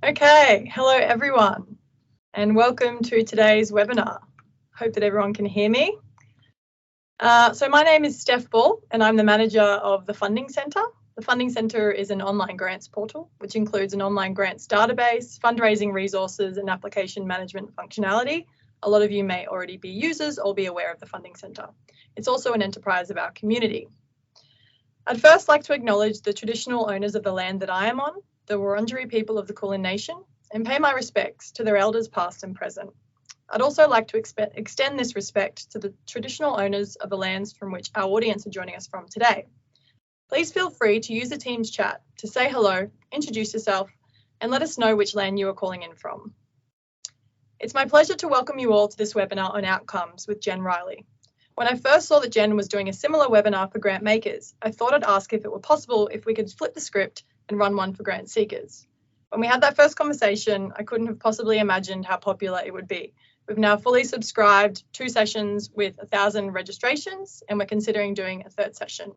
Okay, hello everyone, and welcome to today's webinar. Hope that everyone can hear me. So my name is Steph Ball, and I'm the manager of the Funding Centre. The Funding Centre is an online grants portal, which includes an online grants database, fundraising resources, and application management functionality. A lot of you may already be users or be aware of the Funding Centre. It's also an enterprise of our community. I'd first like to acknowledge the traditional owners of the land that I am on, the Wurundjeri people of the Kulin Nation, and pay my respects to their elders past and present. I'd also like to extend this respect to the traditional owners of the lands from which our audience are joining us from today. Please feel free to use the Teams chat to say hello, introduce yourself, and let us know which land you are calling in from. It's my pleasure to welcome you all to this webinar on outcomes with Jen Riley. When I first saw that Jen was doing a similar webinar for grant makers, I thought I'd ask if it were possible if we could flip the script and run one for grant seekers. When we had that first conversation, I couldn't have possibly imagined how popular it would be. We've now fully subscribed 2 sessions with 1,000 registrations, and we're considering doing a 3rd session.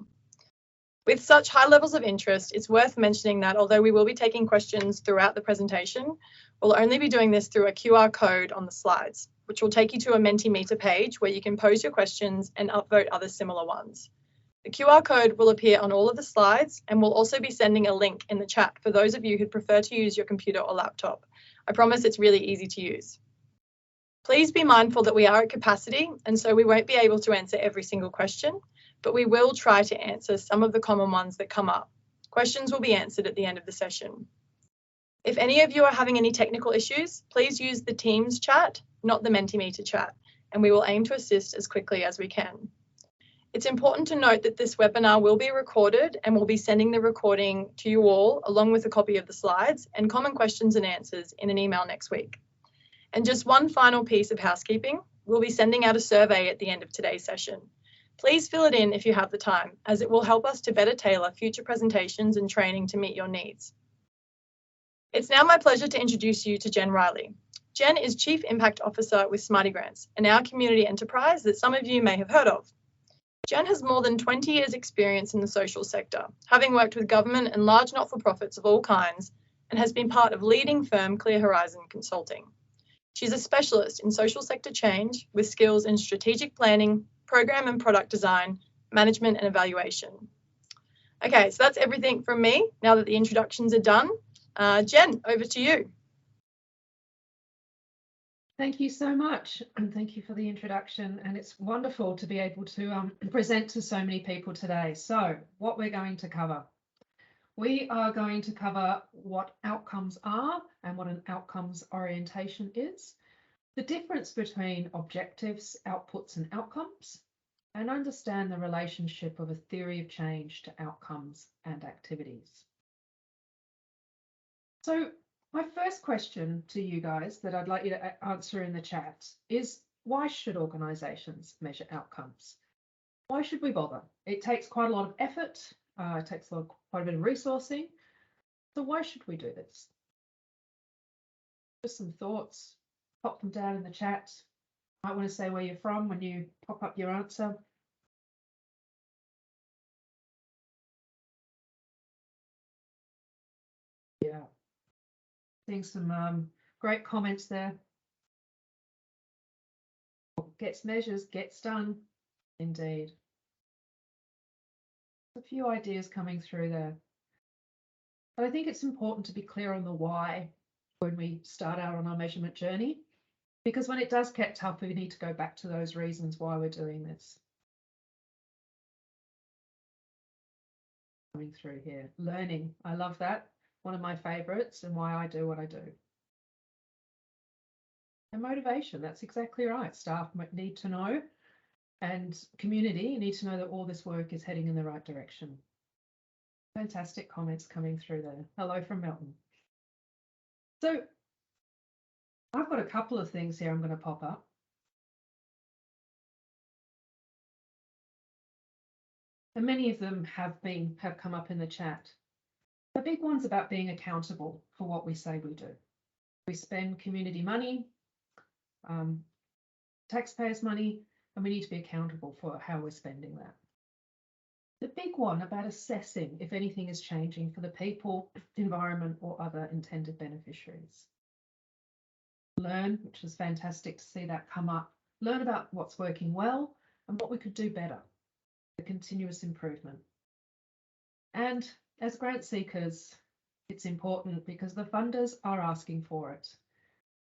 With such high levels of interest, it's worth mentioning that although we will be taking questions throughout the presentation, we'll only be doing this through a QR code on the slides, which will take you to a Mentimeter page where you can pose your questions and upvote other similar ones. The QR code will appear on all of the slides, and we'll also be sending a link in the chat for those of you who'd prefer to use your computer or laptop. I promise it's really easy to use. Please be mindful that we are at capacity, and so we won't be able to answer every single question, but we will try to answer some of the common ones that come up. Questions will be answered at the end of the session. If any of you are having any technical issues, please use the Teams chat, not the Mentimeter chat, and we will aim to assist as quickly as we can. It's important to note that this webinar will be recorded, and we'll be sending the recording to you all along with a copy of the slides and common questions and answers in an email next week. And just one final piece of housekeeping, we'll be sending out a survey at the end of today's session. Please fill it in if you have the time, as it will help us to better tailor future presentations and training to meet your needs. It's now my pleasure to introduce you to Jen Riley. Jen is Chief Impact Officer with Smarty Grants, an our community enterprise that some of you may have heard of. Jen has more than 20 years' experience in the social sector, having worked with government and large not-for-profits of all kinds, and has been part of leading firm Clear Horizon Consulting. She's a specialist in social sector change with skills in strategic planning, program and product design, management and evaluation. Okay, so that's everything from me. Now that the introductions are done, Jen, over to you. Thank you so much, and thank you for the introduction, and it's wonderful to be able to present to so many people today. So what we're going to cover. We are going to cover what outcomes are and what an outcomes orientation is, the difference between objectives, outputs and outcomes, and understand the relationship of a theory of change to outcomes and activities. So my first question to you guys that I'd like you to answer in the chat is, why should organisations measure outcomes? Why should we bother? It takes quite a lot of effort, it takes quite a bit of resourcing. So why should we do this? Just some thoughts, pop them down in the chat. You might want to say where you're from when you pop up your answer. Yeah. Seeing some great comments there. Gets measures, gets done. Indeed. A few ideas coming through there. But I think it's important to be clear on the why when we start out on our measurement journey, because when it does get tough, we need to go back to those reasons why we're doing this. Coming through here. Learning. I love that. One of my favorites and why I do what I do. And motivation, that's exactly right. Staff need to know, and community need to know that all this work is heading in the right direction. Fantastic comments coming through there. Hello from Melton. So I've got a couple of things here I'm going to pop up. And many of them have come up in the chat. The big one's about being accountable for what we say we do. We spend community money, taxpayers' money, and we need to be accountable for how we're spending that. The big one about assessing if anything is changing for the people, environment, or other intended beneficiaries. Learn, which is fantastic to see that come up. Learn about what's working well and what we could do better. The continuous improvement. And as grant seekers, it's important because the funders are asking for it.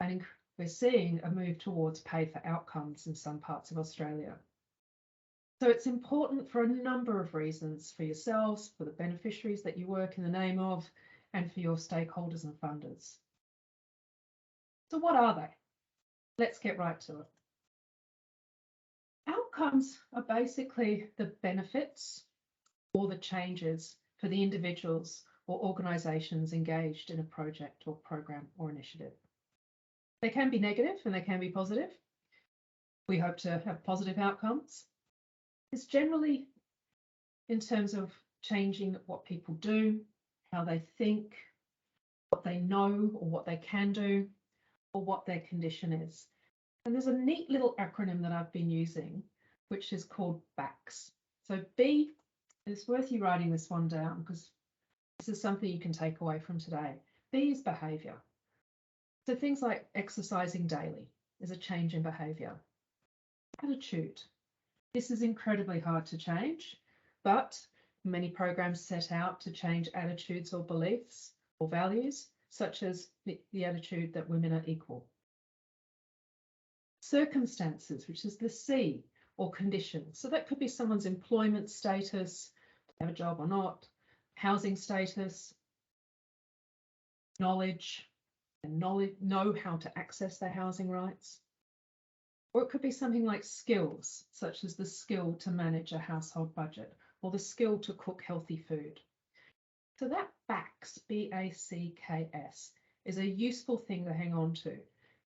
And we're seeing a move towards pay for outcomes in some parts of Australia. So it's important for a number of reasons for yourselves, for the beneficiaries that you work in the name of, and for your stakeholders and funders. So what are they? Let's get right to it. Outcomes are basically the benefits or the changes for the individuals or organisations engaged in a project or program or initiative. They can be negative and they can be positive. We hope to have positive outcomes. It's generally in terms of changing what people do, how they think, what they know or what they can do, or what their condition is. And there's a neat little acronym that I've been using, which is called BACS. So B, it's worth you writing this one down because this is something you can take away from today. B is behaviour. So things like exercising daily is a change in behaviour. Attitude. This is incredibly hard to change, but many programs set out to change attitudes or beliefs or values, such as the attitude that women are equal. Circumstances, which is the C, or conditions. So that could be someone's employment status, have a job or not, housing status, knowledge, and know how to access their housing rights. Or it could be something like skills, such as the skill to manage a household budget or the skill to cook healthy food. So that BACS, B-A-C-K-S, is a useful thing to hang on to,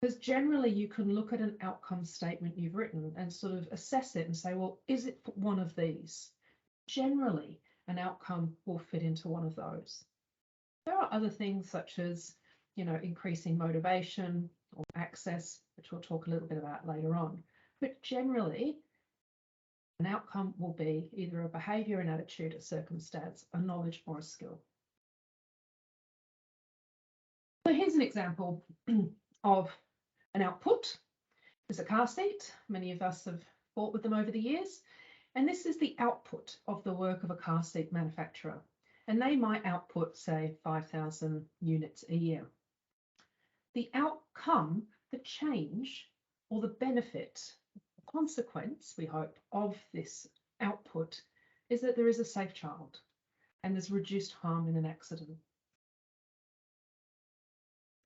because generally you can look at an outcome statement you've written and sort of assess it and say, well, is it one of these? Generally, an outcome will fit into one of those. There are other things such as, increasing motivation or access, which we'll talk a little bit about later on. But generally, an outcome will be either a behaviour, an attitude, a circumstance, a knowledge, or a skill. So here's an example of an output. There's a car seat. Many of us have bought with them over the years. And this is the output of the work of a car seat manufacturer. And they might output, say, 5,000 units a year. The outcome, the change, or the benefit, consequence, we hope, of this output is that there is a safe child and there's reduced harm in an accident.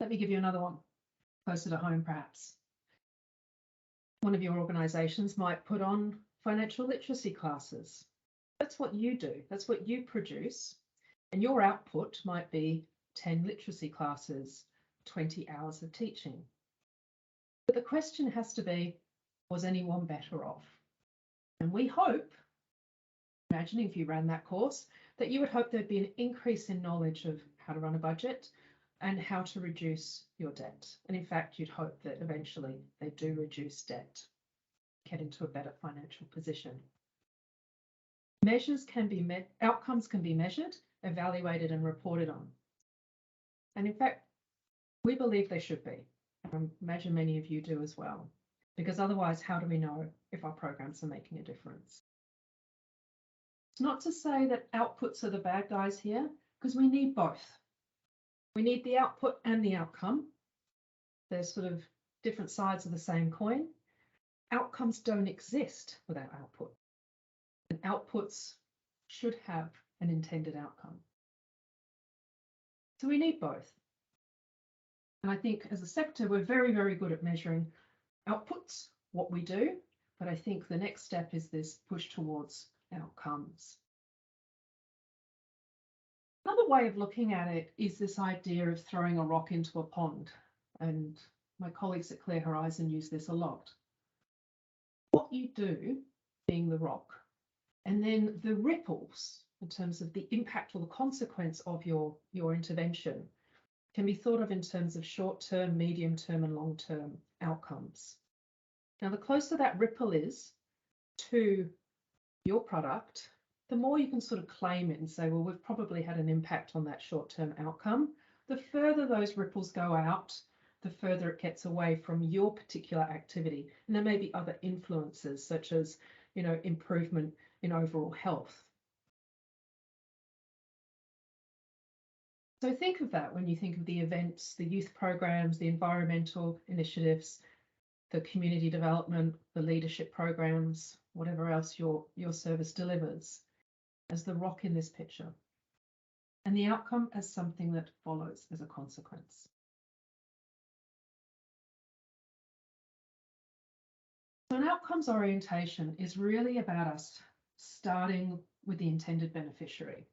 Let me give you another one, closer to home perhaps. One of your organisations might put on financial literacy classes. That's what you do, that's what you produce, and your output might be 10 literacy classes, 20 hours of teaching. But the question has to be, was anyone better off? And we hope, imagining if you ran that course, that you would hope there'd be an increase in knowledge of how to run a budget and how to reduce your debt. And in fact, you'd hope that eventually they do reduce debt, get into a better financial position. Measures can be met, outcomes can be measured, evaluated and reported on. And in fact, we believe they should be. I imagine many of you do as well, because otherwise, how do we know if our programs are making a difference? It's not to say that outputs are the bad guys here, because we need both. We need the output and the outcome. They're sort of different sides of the same coin. Outcomes don't exist without output. And outputs should have an intended outcome. So we need both. And I think as a sector, we're very, very good at measuring outputs, what we do, but I think the next step is this push towards outcomes. Another way of looking at it is this idea of throwing a rock into a pond, and my colleagues at Clear Horizon use this a lot. What you do, being the rock, and then the ripples in terms of the impact or the consequence of your intervention can be thought of in terms of short-term, medium-term and long-term outcomes. Now, the closer that ripple is to your product, the more you can sort of claim it and say, well, we've probably had an impact on that short-term outcome. The further those ripples go out, the further it gets away from your particular activity. And there may be other influences, such as, you know, improvement in overall health. So think of that when you think of the events, the youth programs, the environmental initiatives, the community development, the leadership programs, whatever else your service delivers, as the rock in this picture. And the outcome as something that follows as a consequence. So an outcomes orientation is really about us starting with the intended beneficiary,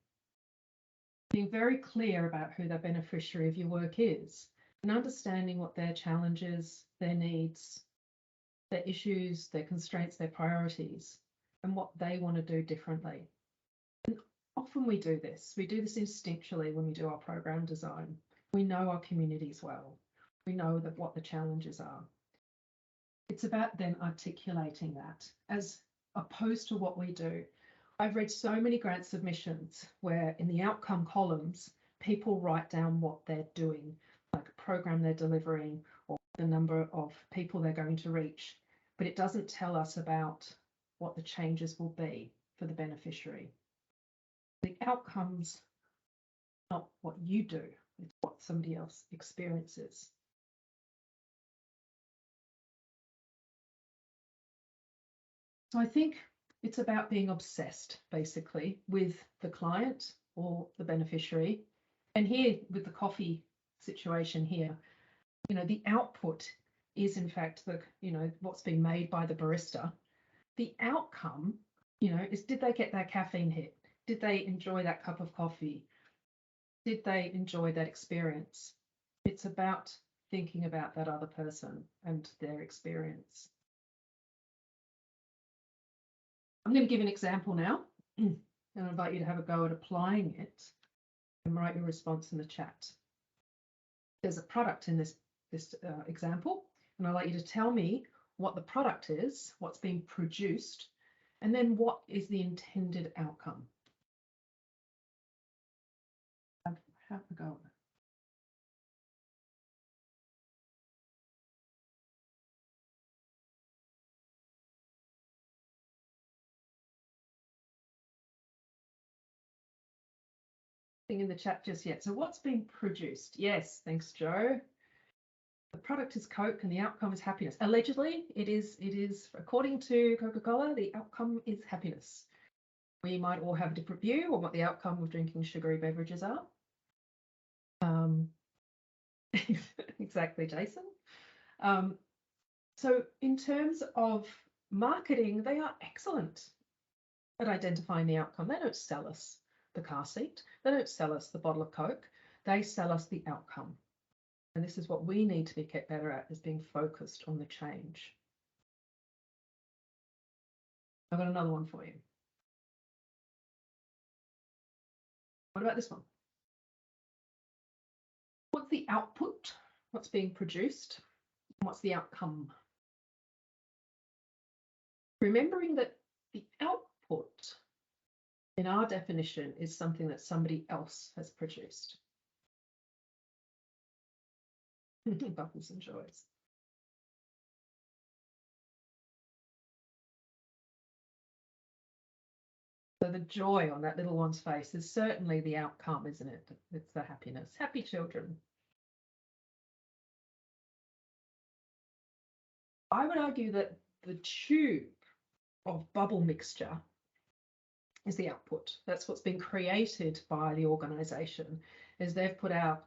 being very clear about who the beneficiary of your work is, and understanding what their challenges, their needs, their issues, their constraints, their priorities, and what they want to do differently. And often we do this. We do this instinctually when we do our program design. We know our communities well. We know that what the challenges are. It's about then articulating that as opposed to what we do. I've read so many grant submissions where in the outcome columns, people write down what they're doing, like a program they're delivering or the number of people they're going to reach, but it doesn't tell us about what the changes will be for the beneficiary. The outcomes, not what you do, it's what somebody else experiences. So I think it's about being obsessed, basically, with the client or the beneficiary. And here, with the coffee situation here, you know, the output is in fact the, you know, what's being made by the barista. The outcome, you know, is did they get that caffeine hit? Did they enjoy that cup of coffee? Did they enjoy that experience? It's about thinking about that other person and their experience. I'm going to give an example now, and I invite you to have a go at applying it and write your response in the chat. There's a product in this example, and I'd like you to tell me what the product is, what's being produced, and then what is the intended outcome. Have a go at it. In the chat just yet. So what's being produced? Yes, thanks, Joe. The product is Coke and the outcome is happiness. Allegedly, it is according to Coca-Cola, the outcome is happiness. We might all have a different view on what the outcome of drinking sugary beverages are. Exactly, Jason. So in terms of marketing, they are excellent at identifying the outcome. They don't sell us the car seat. They don't sell us the bottle of Coke. They sell us the outcome. And this is what we need to get better at, is being focused on the change. I've got another one for you. What about this one? What's the output? What's being produced? What's the outcome? Remembering that the output in our definition is something that somebody else has produced. Bubbles and joys. So the joy on that little one's face is certainly the outcome, isn't it? It's the happiness. Happy children. I would argue that the tube of bubble mixture is the output. That's what's been created by the organisation, is they've put out,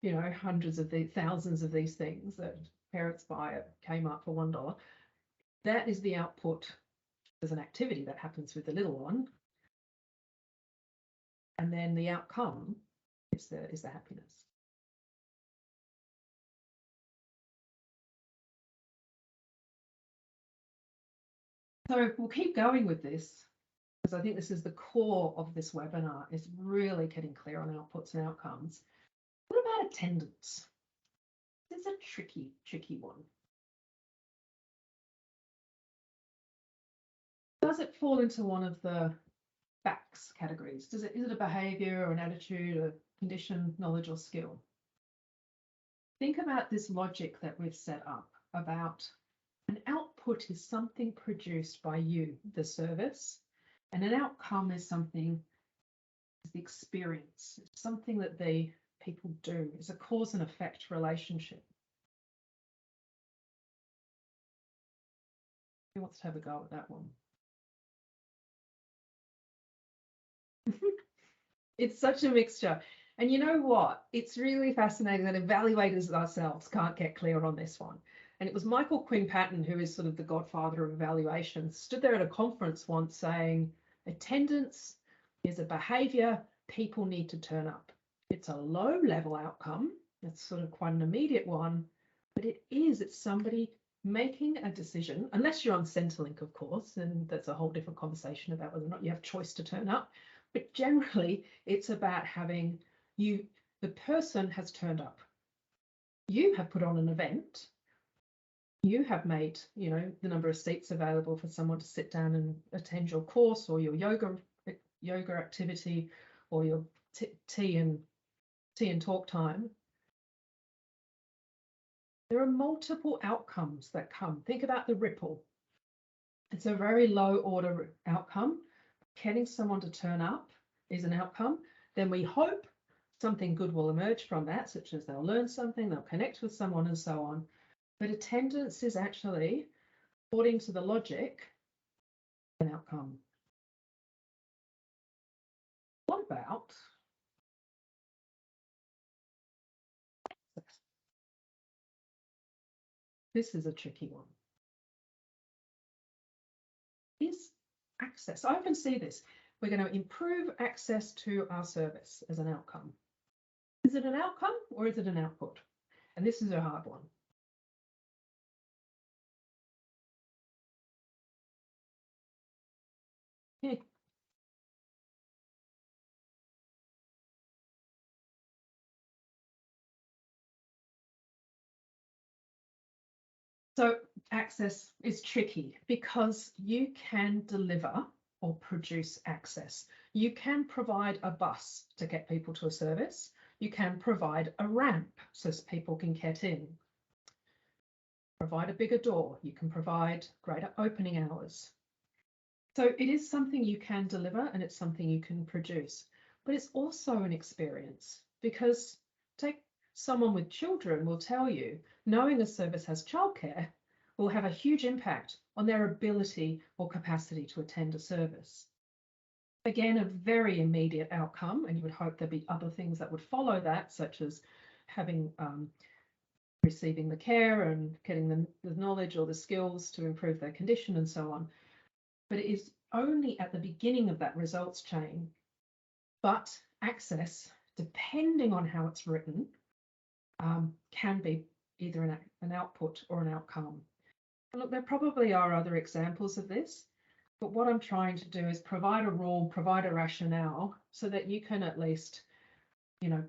you know, hundreds of these, thousands of these things that parents buy at Kmart for $1. That is the output. There's an activity that happens with the little one, and then the outcome is the happiness. So we'll keep going with this, because I think this is the core of this webinar, is really getting clear on outputs and outcomes. What about attendance? This is a tricky one. Does it fall into one of the facts categories. Is it a behavior or an attitude, a condition, knowledge, or skill? Think about this logic that we've set up about an output is something produced by you, the service, and an outcome is something, is the experience. It's something that the people do. It's a cause and effect relationship. Who wants to have a go at that one? It's such a mixture. And you know what? It's really fascinating that evaluators ourselves can't get clear on this one. And it was Michael Quinn Patton, who is sort of the godfather of evaluation, stood there at a conference once saying, attendance is a behavior people need to turn up. It's a low level outcome. It's sort of quite an immediate one, but it's somebody making a decision, unless you're on Centrelink, of course, and that's a whole different conversation about whether or not you have choice to turn up. But generally, it's about having the person has turned up. You have put on an event. You have made, the number of seats available for someone to sit down and attend your course or your yoga activity or your tea and talk time. There are multiple outcomes that come. Think about the ripple. It's a very low order outcome. Getting someone to turn up is an outcome. Then we hope something good will emerge from that, such as they'll learn something, they'll connect with someone and so on. But attendance is actually, according to the logic, an outcome. What about this? Is a tricky one. Is access. I often see this. We're going to improve access to our service as an outcome. Is it an outcome or is it an output? And this is a hard one. Yeah. So access is tricky because you can deliver or produce access. You can provide a bus to get people to a service. You can provide a ramp so people can get in. Provide a bigger door. You can provide greater opening hours. So it is something you can deliver and it's something you can produce. But it's also an experience because take someone with children will tell you knowing a service has childcare will have a huge impact on their ability or capacity to attend a service. Again, a very immediate outcome, and you would hope there'd be other things that would follow that, such as having receiving the care and getting the knowledge or the skills to improve their condition and so on. But it is only at the beginning of that results chain. But access, depending on how it's written, can be either an output or an outcome. And look, there probably are other examples of this, but what I'm trying to do is provide a rule, provide a rationale so that you can at least,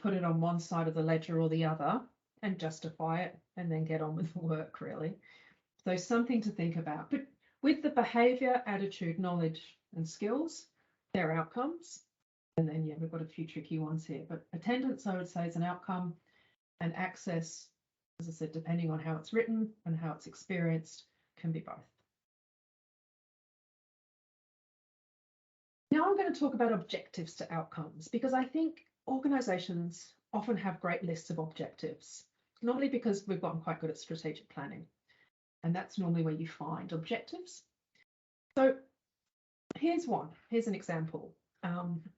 put it on one side of the ledger or the other and justify it and then get on with the work, really. So something to think about. But with the behavior, attitude, knowledge, and skills, they're outcomes. And then, we've got a few tricky ones here. But attendance, I would say, is an outcome. And access, as I said, depending on how it's written and how it's experienced, can be both. Now I'm going to talk about objectives to outcomes, because I think organisations often have great lists of objectives, normally because we've gotten quite good at strategic planning. And that's normally where you find objectives. So here's one. Here's an example.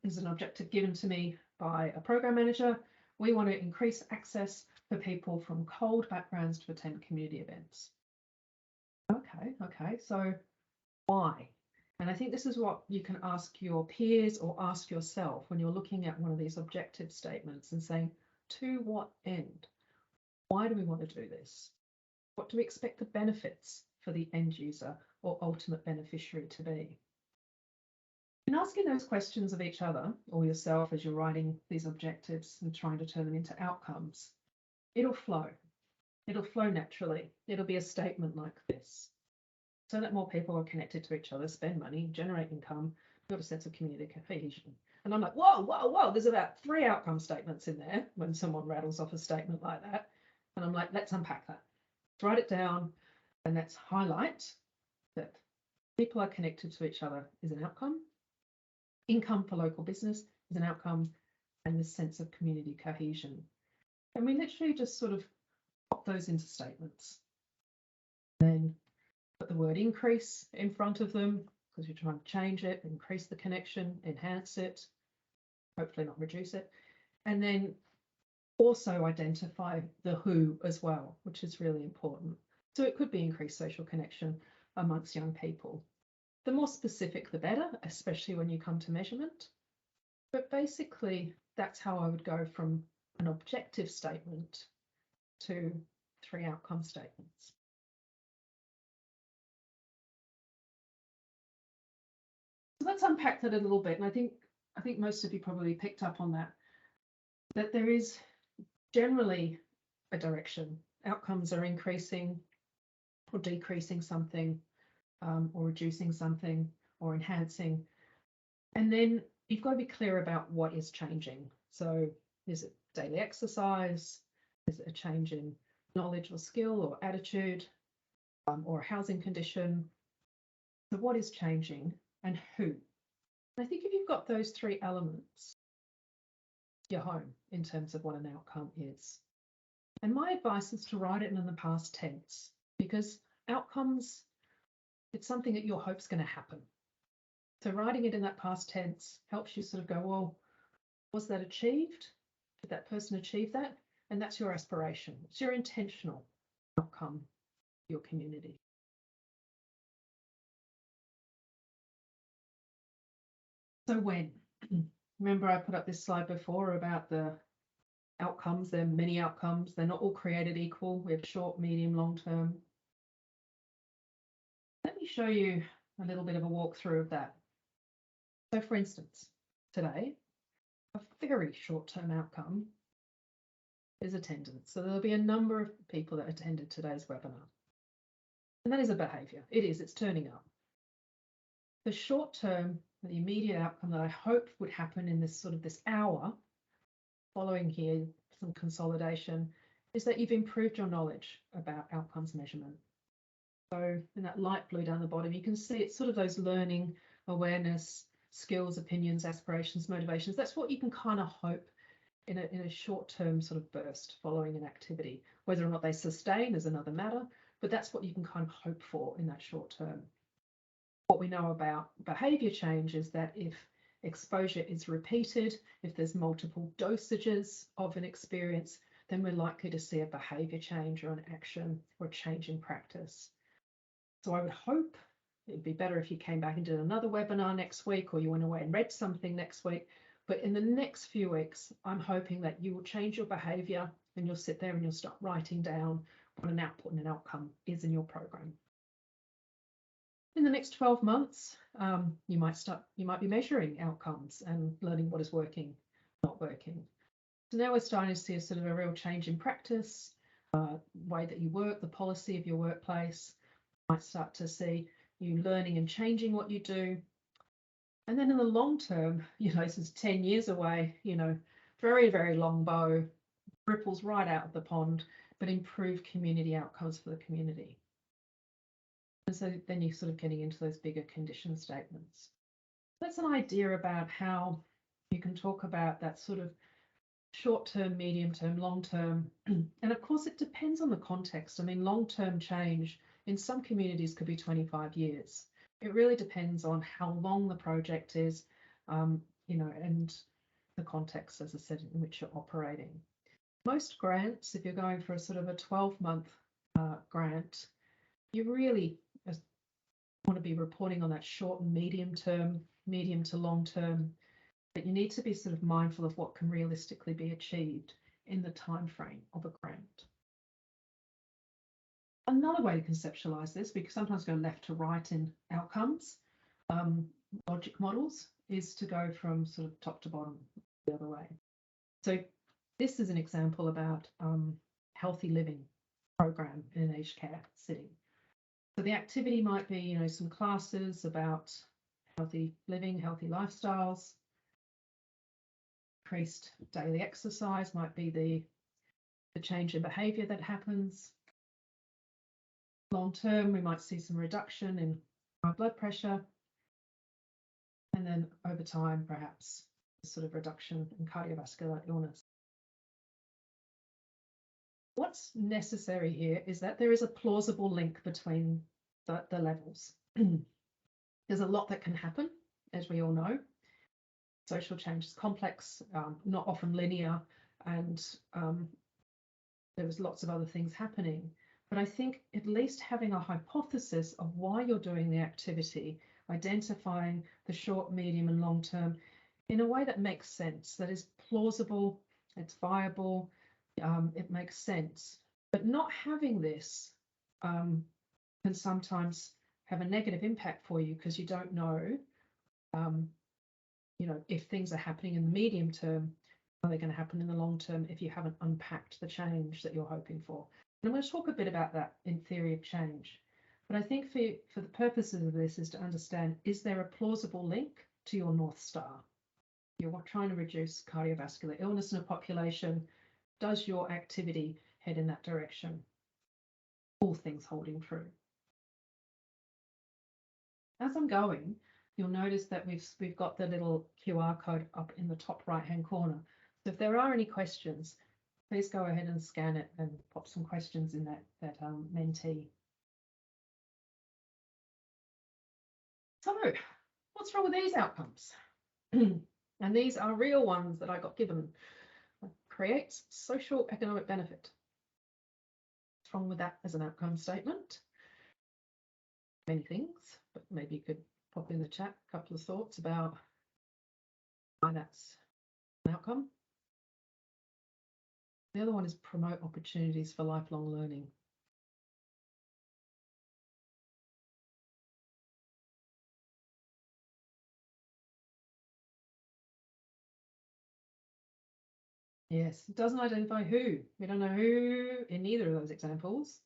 There's an objective given to me by a program manager. We want to increase access for people from cold backgrounds to attend community events. Okay, so why? And I think this is what you can ask your peers or ask yourself when you're looking at one of these objective statements and saying, to what end? Why do we want to do this? What do we expect the benefits for the end user or ultimate beneficiary to be? And asking those questions of each other or yourself as you're writing these objectives and trying to turn them into outcomes, it'll flow. It'll flow naturally. It'll be a statement like this, so that more people are connected to each other, spend money, generate income, got a sense of community cohesion. And I'm like, whoa, there's about 3 outcome statements in there when someone rattles off a statement like that. And I'm like, let's unpack that. Let's write it down and let's highlight that people are connected to each other is an outcome. Income for local business is an outcome, and this sense of community cohesion. And we literally just sort of pop those into statements. Then put the word increase in front of them because you're trying to change it, increase the connection, enhance it, hopefully not reduce it. And then also identify the who as well, which is really important. So it could be increased social connection amongst young people. The more specific, the better, especially when you come to measurement. But basically, that's how I would go from an objective statement to 3 outcome statements. So let's unpack that a little bit. And I think most of you probably picked up on that there is generally a direction. Outcomes are increasing or decreasing something, or reducing something, or enhancing. And then you've got to be clear about what is changing. So is it daily exercise? Is it a change in knowledge or skill or attitude, or a housing condition? So what is changing and who? And I think if you've got those 3 elements, you're home in terms of what an outcome is. And my advice is to write it in the past tense, because outcomes, it's something that you hope's going to happen. So writing it in that past tense helps you sort of go, well, was that achieved? Did that person achieve that? And that's your aspiration. It's your intentional outcome, your community. So when? Remember I put up this slide before about the outcomes. There are many outcomes. They're not all created equal. We have short, medium, long term. Let me show you a little bit of a walkthrough of that. So for instance, today, a very short-term outcome is attendance. So there'll be a number of people that attended today's webinar. And that is a behaviour. It's turning up. The short-term, the immediate outcome that I hoped would happen in this hour following here, some consolidation, is that you've improved your knowledge about outcomes measurement. So in that light blue down the bottom, you can see it's sort of those learning, awareness, skills, opinions, aspirations, motivations. That's what you can kind of hope in a short-term sort of burst following an activity. Whether or not they sustain is another matter, but that's what you can kind of hope for in that short term. What we know about behaviour change is that if exposure is repeated, if there's multiple dosages of an experience, then we're likely to see a behaviour change or an action or a change in practice. So I would hope it'd be better if you came back and did another webinar next week, or you went away and read something next week. But in the next few weeks, I'm hoping that you will change your behaviour and you'll sit there and you'll start writing down what an output and an outcome is in your program. In the next 12 months, you might be measuring outcomes and learning what is working, not working. So now we're starting to see a sort of a real change in practice, way that you work, the policy of your workplace. You might start to see you learning and changing what you do. And then in the long term, this is 10 years away, very, very long bow, ripples right out of the pond, but improve community outcomes for the community. And so then you're sort of getting into those bigger condition statements. That's an idea about how you can talk about that sort of short-term, medium-term, long-term. And of course, it depends on the context. I mean, long-term change in some communities could be 25 years. It really depends on how long the project is, and the context, as I said, in which you're operating. Most grants, if you're going for a sort of a 12-month grant, you really want to be reporting on that short and medium term, medium to long term, but you need to be sort of mindful of what can realistically be achieved in the time frame of a grant. Another way to conceptualize this, we can sometimes go left to right in outcomes, logic models, is to go from sort of top to bottom the other way. So this is an example about healthy living program in an aged care setting. So the activity might be, some classes about healthy living, healthy lifestyles. Increased daily exercise might be the change in behaviour that happens. Long term, we might see some reduction in high blood pressure, and then over time, perhaps a sort of reduction in cardiovascular illness. What's necessary here is that there is a plausible link between the levels. There's a lot that can happen, as we all know. Social change is complex, not often linear, and there was lots of other things happening. But I think at least having a hypothesis of why you're doing the activity, identifying the short, medium, and long term in a way that makes sense, that is plausible, it's viable, it makes sense. But not having this can sometimes have a negative impact for you because you don't know, if things are happening in the medium term, are they going to happen in the long term if you haven't unpacked the change that you're hoping for? And I'm going to talk a bit about that in theory of change. But I think for the purposes of this is to understand, is there a plausible link to your North Star? You're trying to reduce cardiovascular illness in a population. Does your activity head in that direction? All things holding true. As I'm going, you'll notice that we've got the little QR code up in the top right-hand corner. So if there are any questions, please go ahead and scan it and pop some questions in that Mentee. So what's wrong with these outcomes? And these are real ones that I got given. Creates social economic benefit. What's wrong with that as an outcome statement? Many things, but maybe you could pop in the chat a couple of thoughts about why that's an outcome. The other one is promote opportunities for lifelong learning. Yes, it doesn't identify who. We don't know who in either of those examples.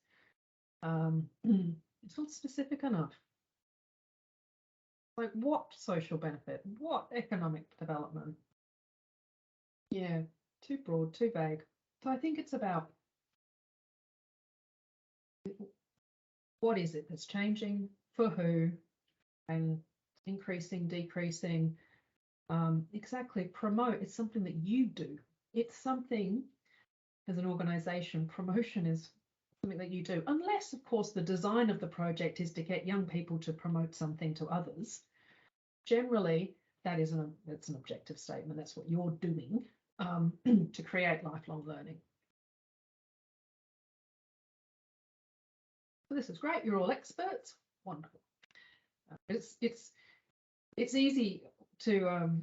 It's not specific enough. Like what social benefit? What economic development? Yeah, too broad, too vague. So I think it's about what is it that's changing, for who, and increasing, decreasing. Exactly, promote is something that you do. It's something, as an organisation, promotion is something that you do, unless, of course, the design of the project is to get young people to promote something to others. Generally, that's an objective statement. That's what you're doing to create lifelong learning. So this is great. You're all experts. Wonderful. It's easy to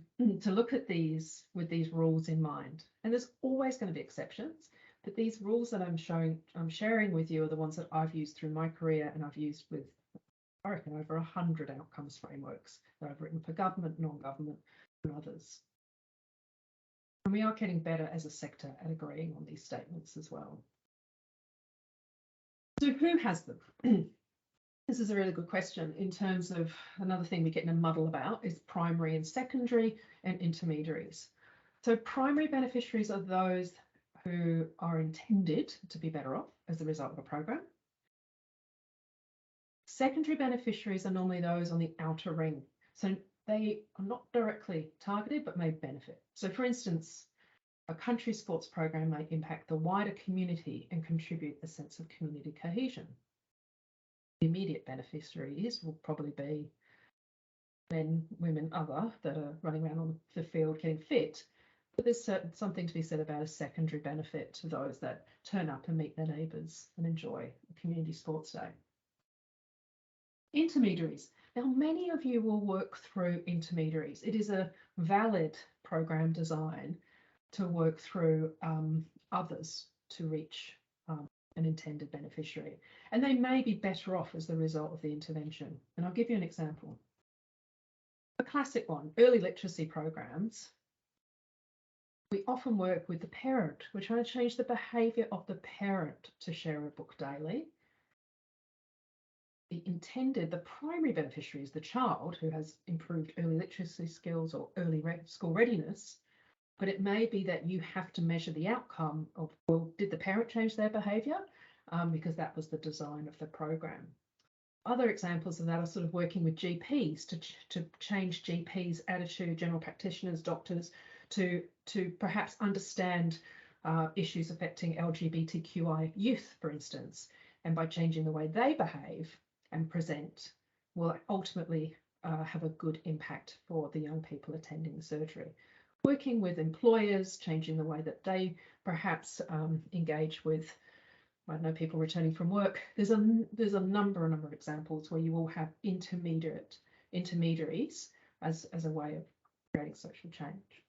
look at these with these rules in mind, and there's always going to be exceptions. But these rules that I'm sharing with you are the ones that I've used through my career, and I've used with, I reckon, over 100 outcomes frameworks that I've written for government, non-government, and others. And we are getting better as a sector at agreeing on these statements as well. So who has them? This is a really good question in terms of another thing we get in a muddle about is primary and secondary and intermediaries. So primary beneficiaries are those who are intended to be better off as a result of a program. Secondary beneficiaries are normally those on the outer ring. So they are not directly targeted, but may benefit. So for instance, a country sports program may impact the wider community and contribute a sense of community cohesion. The immediate beneficiaries will probably be men, women, other that are running around on the field getting fit. But there's something to be said about a secondary benefit to those that turn up and meet their neighbours and enjoy a community sports day. Intermediaries. Now, many of you will work through intermediaries. It is a valid program design to work through others to reach an intended beneficiary. And they may be better off as the result of the intervention. And I'll give you an example. A classic one, early literacy programs. We often work with the parent. We're trying to change the behaviour of the parent to share a book daily. the primary beneficiary is the child who has improved early literacy skills or early school readiness, but it may be that you have to measure the outcome of, well, did the parent change their behaviour? Because that was the design of the program. Other examples of that are sort of working with GPs to change GPs' attitude, general practitioners, doctors, to perhaps understand issues affecting LGBTQI youth, for instance, and by changing the way they behave and present will ultimately have a good impact for the young people attending the surgery. Working with employers, changing the way that they perhaps engage with, I don't know, people returning from work. There's a number of examples where you will have intermediaries as a way of creating social change.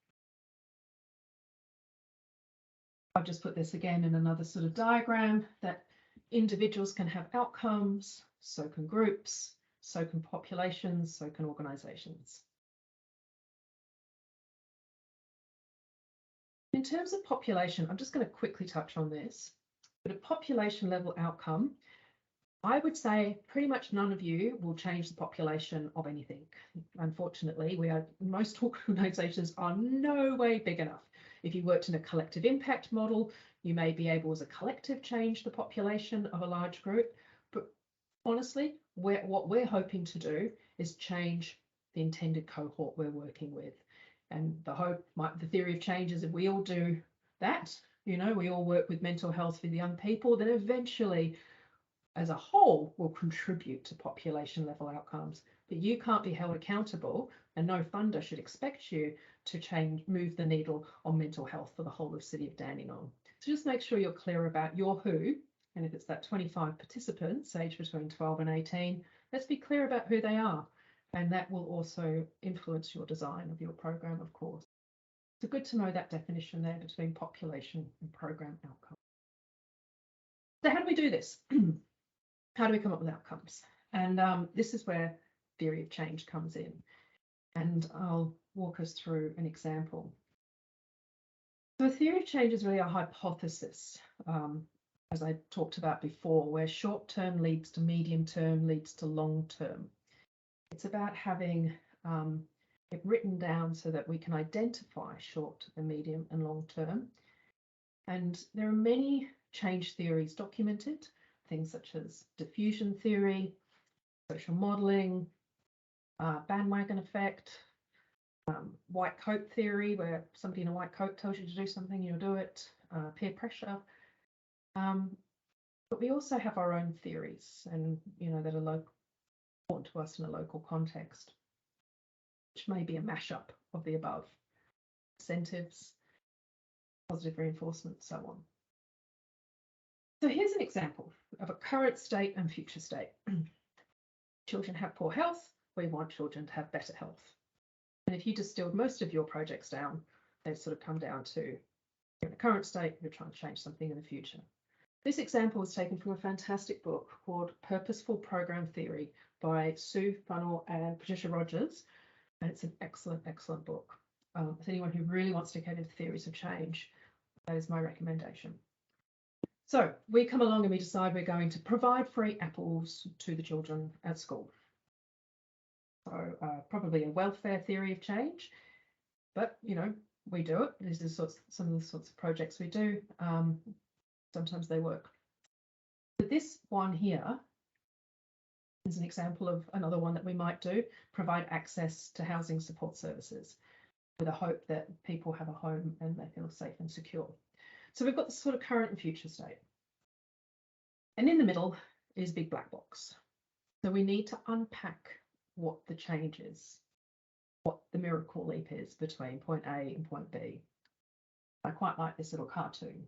I've just put this again in another sort of diagram that individuals can have outcomes, so can groups, so can populations, so can organisations. In terms of population, I'm just going to quickly touch on this, but a population level outcome, I would say pretty much none of you will change the population of anything. Unfortunately, most organisations are no way big enough. If you worked in a collective impact model, you may be able as a collective change the population of a large group, but honestly, what we're hoping to do is change the intended cohort we're working with. And the theory of change is if we all do that, we all work with mental health for the young people, then eventually as a whole will contribute to population level outcomes. But you can't be held accountable, and no funder should expect you to move the needle on mental health for the whole of City of Dandenong. So just make sure you're clear about your who, and if it's that 25 participants aged between 12 and 18, let's be clear about who they are. And that will also influence your design of your program, of course. So good to know that definition there between population and program outcome. So how do we do this? How do we come up with outcomes? And this is where theory of change comes in. And I'll walk us through an example. So theory of change is really a hypothesis, as I talked about before, where short term leads to medium term, leads to long term. It's about having it written down so that we can identify short and medium and long term. And there are many change theories documented, things such as diffusion theory, social modelling, bandwagon effect, white coat theory, where somebody in a white coat tells you to do something, you'll do it, peer pressure. But we also have our own theories, and that are important to us in a local context, which may be a mashup of the above: incentives, positive reinforcement, so on. So here's an example of a current state and future state. Children have poor health. We want children to have better health. And if you distilled most of your projects down, they sort of come down to, you're in the current state, you're trying to change something in the future. This example was taken from a fantastic book called Purposeful Program Theory by Sue Funnell and Patricia Rogers. And it's an excellent, excellent book. For anyone who really wants to get into theories of change, that is my recommendation. So we come along and we decide we're going to provide free apples to the children at school. So probably a welfare theory of change, but we do it. These are some of the sorts of projects we do. Sometimes they work. But this one here is an example of another one that we might do: provide access to housing support services, with a hope that people have a home and they feel safe and secure. So we've got the sort of current and future state. And in the middle is big black box. So we need to unpack what the change is, what the miracle leap is between point A and point B. I quite like this little cartoon,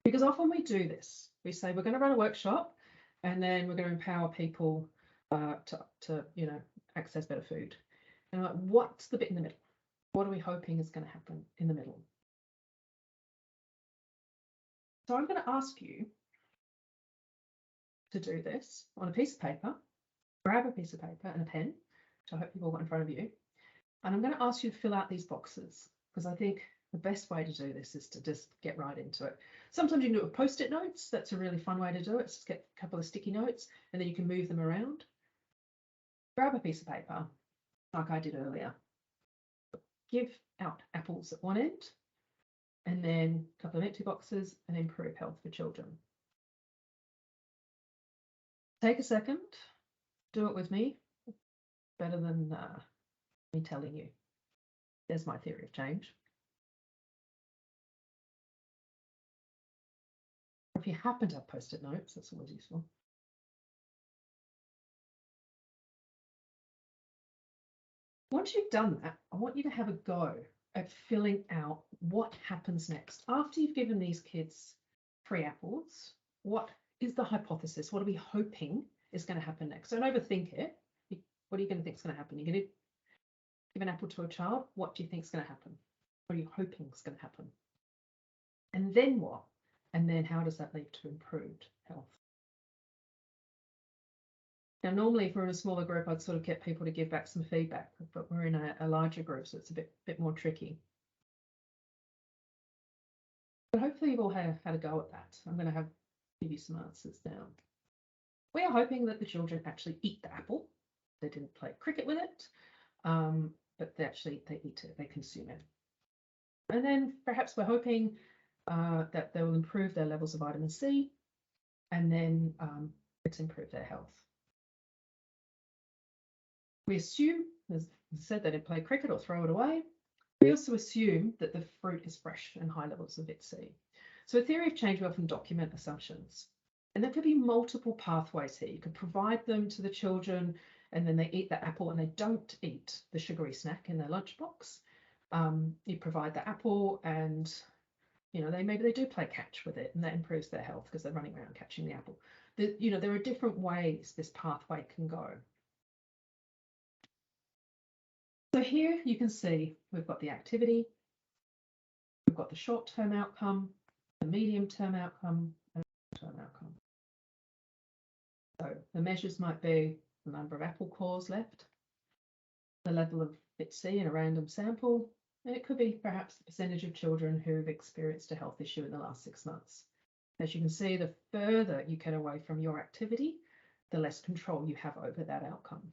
because often we do this. We say we're going to run a workshop and then we're going to empower people to access better food. And what's the bit in the middle? What are we hoping is going to happen in the middle? So I'm going to ask you to do this on a piece of paper. Grab a piece of paper and a pen, which I hope you've all got in front of you. And I'm going to ask you to fill out these boxes, because I think the best way to do this is to just get right into it. Sometimes you can do it with post-it notes. That's a really fun way to do it. Just get a couple of sticky notes and then you can move them around. Grab a piece of paper, like I did earlier. Give out apples at one end, and then a couple of empty boxes, and improve health for children. Take a second, do it with me. Better than me telling you. There's my theory of change. If you happen to have post-it notes, that's always useful. Once you've done that, I want you to have a go at filling out what happens next. After you've given these kids free apples, what is the hypothesis? What are we hoping is going to happen next? Don't overthink it. What are you going to think is going to happen? You're going to give an apple to a child. What do you think is going to happen? What are you hoping is going to happen? And then what? And then how does that lead to improved health? Now, normally, if we're in a smaller group, I'd sort of get people to give back some feedback, but we're in a larger group, so it's a bit more tricky. But hopefully you've all had a go at that. I'm going to give you some answers now. We are hoping that the children actually eat the apple. They didn't play cricket with it, but they eat it, they consume it. And then perhaps we're hoping that they will improve their levels of vitamin C, and then it's improve their health. We assume, as I said, they didn't play cricket or throw it away. We also assume that the fruit is fresh and high levels of vitamin C. So a theory of change, we often document assumptions. And there could be multiple pathways here. You could provide them to the children and then they eat the apple and they don't eat the sugary snack in their lunchbox. You provide the apple and maybe they do play catch with it and that improves their health because they're running around catching the apple. There are different ways this pathway can go. So here you can see we've got the activity, we've got the short-term outcome, the medium-term outcome, and the long-term outcome. So the measures might be the number of apple cores left, the level of vitamin C in a random sample, and it could be perhaps the percentage of children who have experienced a health issue in the last 6 months. As you can see, the further you get away from your activity, the less control you have over that outcome.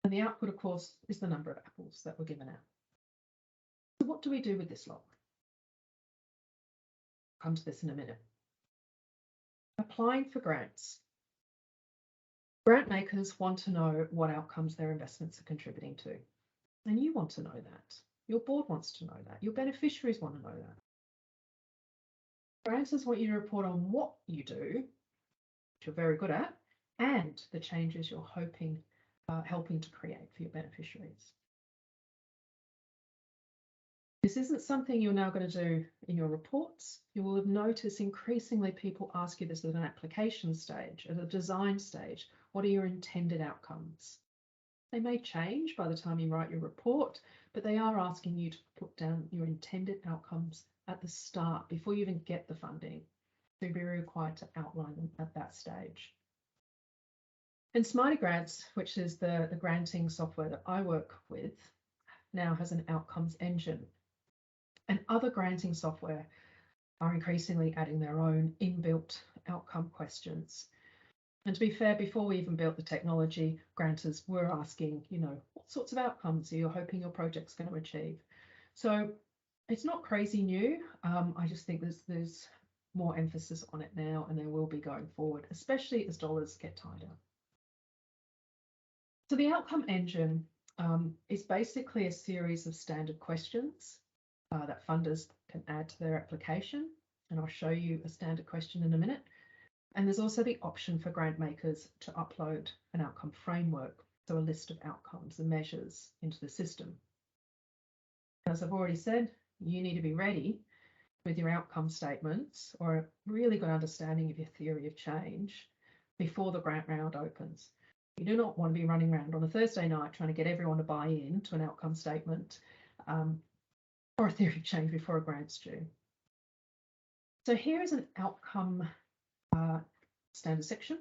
And the output, of course, is the number of apples that were given out. So what do we do with this lot? I'll come to this in a minute. Applying for grants. Grant makers want to know what outcomes their investments are contributing to. And you want to know that. Your board wants to know that. Your beneficiaries want to know that. Grantors want you to report on what you do, which you're very good at, and the changes you're helping to create for your beneficiaries. This isn't something you're now going to do in your reports. You will have noticed increasingly people ask you this at an application stage, at a design stage. What are your intended outcomes? They may change by the time you write your report, but they are asking you to put down your intended outcomes at the start before you even get the funding. So you'll be required to outline them at that stage. And Smarty Grants, which is the granting software that I work with, now has an outcomes engine. And other granting software are increasingly adding their own inbuilt outcome questions. And to be fair, before we even built the technology, grantors were asking, what sorts of outcomes are you hoping your project's going to achieve? So it's not crazy new. I just think there's more emphasis on it now, and there will be going forward, especially as dollars get tighter. So the outcome engine is basically a series of standard questions that funders can add to their application. And I'll show you a standard question in a minute. And there's also the option for grant makers to upload an outcome framework, so a list of outcomes and measures into the system. As I've already said, you need to be ready with your outcome statements or a really good understanding of your theory of change before the grant round opens. You do not want to be running around on a Thursday night trying to get everyone to buy in to an outcome statement or a theory of change before a grant's due. So here is an outcome standard section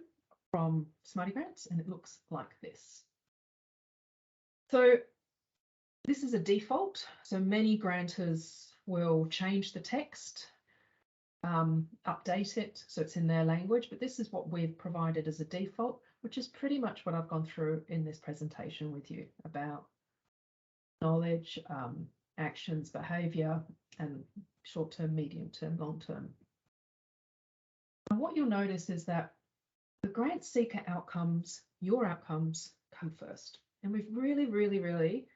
from Smarty Grants, and it looks like this. So This is a default, so many grantors will change the text, update it so it's in their language, but this is what we've provided as a default, which is pretty much what I've gone through in this presentation with you about knowledge, actions, behaviour, and short-term, medium-term, long-term. And what you'll notice is that the grant seeker outcomes, your outcomes, come first. And we've really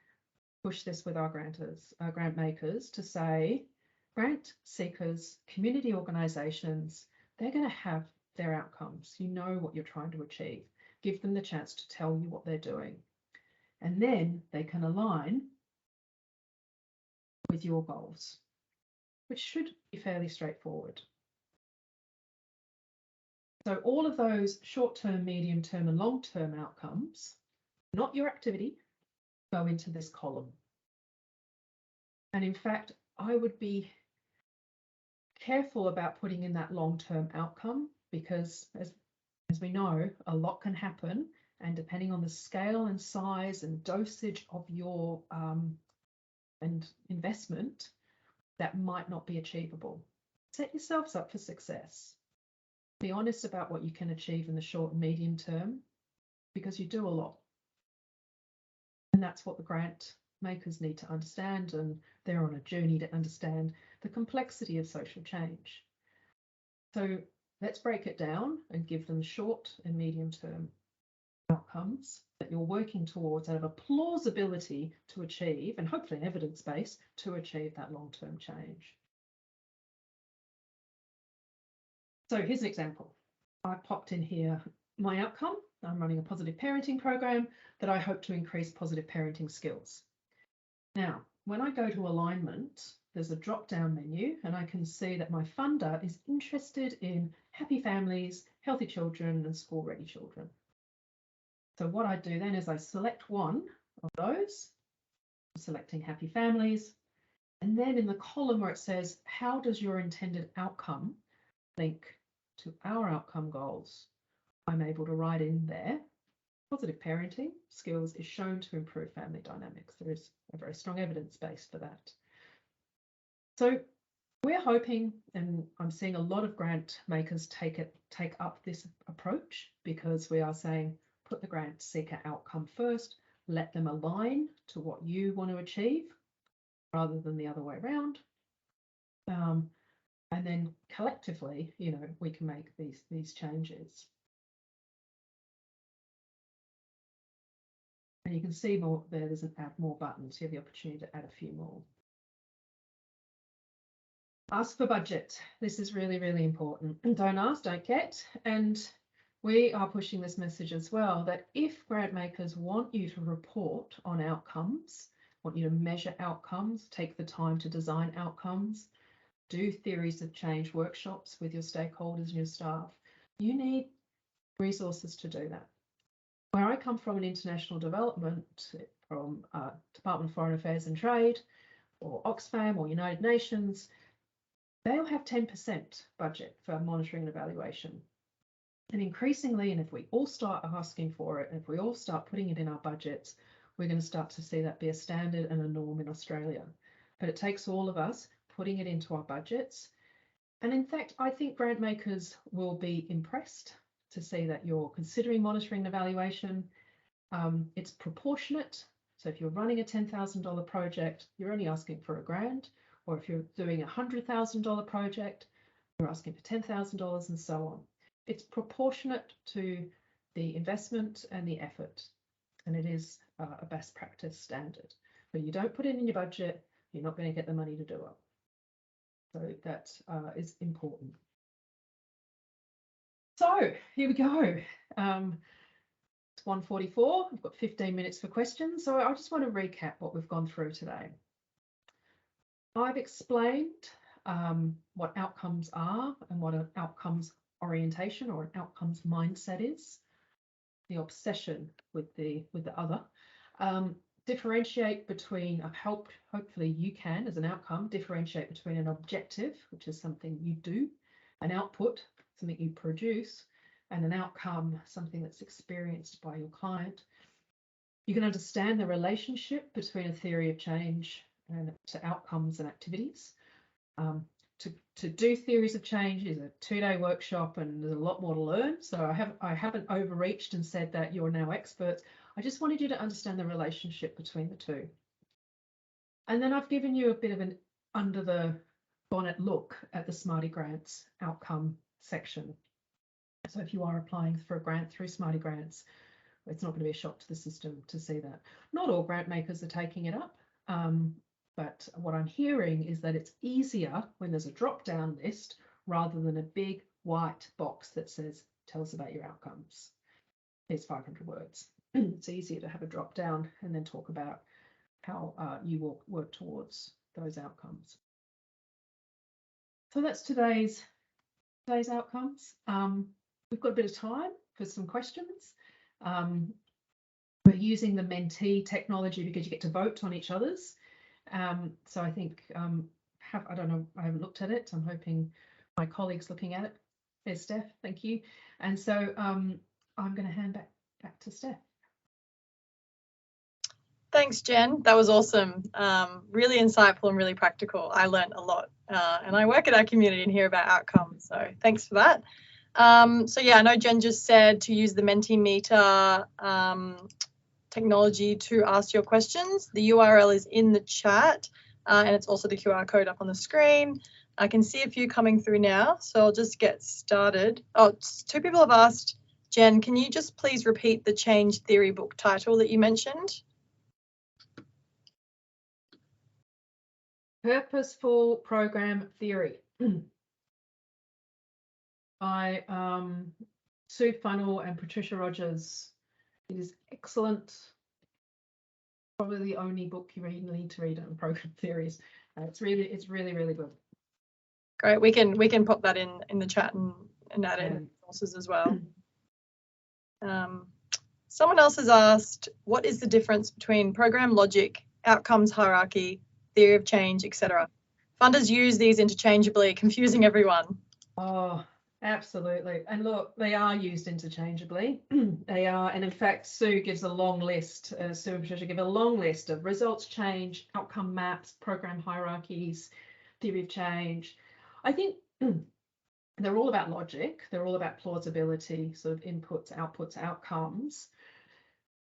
pushed this with our grantors, our grant makers, to say grant seekers, community organisations, they're going to have their outcomes. You know what you're trying to achieve. Give them the chance to tell you what they're doing. And then they can align with your goals, which should be fairly straightforward. So all of those short-term, medium-term and long-term outcomes, not your activity, go into this column. And in fact, I would be careful about putting in that long-term outcome because as we know, a lot can happen, and depending on the scale and size and dosage of your and investment, that might not be achievable. Set yourselves up for success. Be honest about what you can achieve in the short and medium term, because you do a lot. And that's what the grant makers need to understand, and they're on a journey to understand the complexity of social change. So let's break it down and give them short and medium term outcomes that you're working towards and have a plausibility to achieve, and hopefully an evidence base to achieve that long-term change. So here's an example. I popped in here my outcome. I'm running a positive parenting program that I hope to increase positive parenting skills. Now, when I go to alignment, there's a drop-down menu, and I can see that my funder is interested in happy families, healthy children, and school-ready children. So what I do then is I select one of those, selecting happy families, and then in the column where it says, how does your intended outcome link to our outcome goals, I'm able to write in there, positive parenting skills is shown to improve family dynamics. There is a very strong evidence base for that. So we're hoping, and I'm seeing a lot of grant makers take up this approach, because we are saying, put the grant seeker outcome first, let them align to what you want to achieve rather than the other way around. And then collectively, you know, we can make these changes. And you can see more there's an add more button, so you have the opportunity to add a few more. Ask for budget. This is really important. Don't ask, don't get. And we are pushing this message as well, that if grant makers want you to report on outcomes, want you to measure outcomes, take the time to design outcomes, do theories of change workshops with your stakeholders and your staff, you need resources to do that. Where I come from in international development, from Department of Foreign Affairs and Trade, or Oxfam or United Nations, they'll have 10% budget for monitoring and evaluation. And increasingly, and if we all start asking for it, and if we all start putting it in our budgets, we're going to start to see that be a standard and a norm in Australia. But it takes all of us putting it into our budgets. And in fact, I think grant makers will be impressed to see that you're considering monitoring and evaluation. It's proportionate. So if you're running a $10,000 project, you're only asking for $1,000. Or if you're doing a $100,000 project, you're asking for $10,000 and so on. It's proportionate to the investment and the effort. And it is a best practice standard. But you don't put it in your budget, you're not going to get the money to do it. So that is important. So here we go. It's 1:44. We've got 15 minutes for questions. So I just want to recap what we've gone through today. I've explained what outcomes are and what an outcomes orientation or an outcomes mindset is. The obsession with the other. Differentiate between, hopefully you can, as an outcome, differentiate between an objective, which is something you do, an output, something you produce, and an outcome, something that's experienced by your client. You can understand the relationship between a theory of change and to outcomes and activities. To do theories of change is a 2-day workshop, and there's a lot more to learn. So I haven't overreached and said that you're now experts. I just wanted you to understand the relationship between the two. And then I've given you a bit of an under the bonnet look at the Smarty Grants outcome section. So if you are applying for a grant through Smarty Grants, it's not going to be a shock to the system to see that. Not all grant makers are taking it up, but what I'm hearing is that it's easier when there's a drop-down list rather than a big white box that says, tell us about your outcomes. It's 500 words. It's easier to have a drop-down and then talk about how you will work towards those outcomes. So that's today's outcomes. We've got a bit of time for some questions. We're using the mentee technology because you get to vote on each other's. So I think, I don't know, I haven't looked at it. I'm hoping my colleague's looking at it. There's Steph, thank you. And so I'm going to hand back to Steph. Thanks, Jen. That was awesome. Really insightful and really practical. I learned a lot, and I work at our community and hear about outcomes. So thanks for that. So yeah, I know Jen just said to use the Mentimeter technology to ask your questions. The URL is in the chat, and it's also the QR code up on the screen. I can see a few coming through now, so I'll just get started. Oh, 2 people have asked, Jen, can you just please repeat the change theory book title that you mentioned? Purposeful Program Theory by Sue Funnell and Patricia Rogers. It is excellent. Probably the only book you need to read on program theories. It's really good. Great. We can pop that in the chat and add in resources as well. Someone else has asked, what is the difference between program logic, outcomes hierarchy, theory of change, etc.? Funders use these interchangeably, confusing everyone. Oh, absolutely. And look, they are used interchangeably. They are, and in fact, Sue gives a long list. Sue and Patricia give a long list of results change, outcome maps, program hierarchies, theory of change. I think they're all about logic. They're all about plausibility, sort of inputs, outputs, outcomes.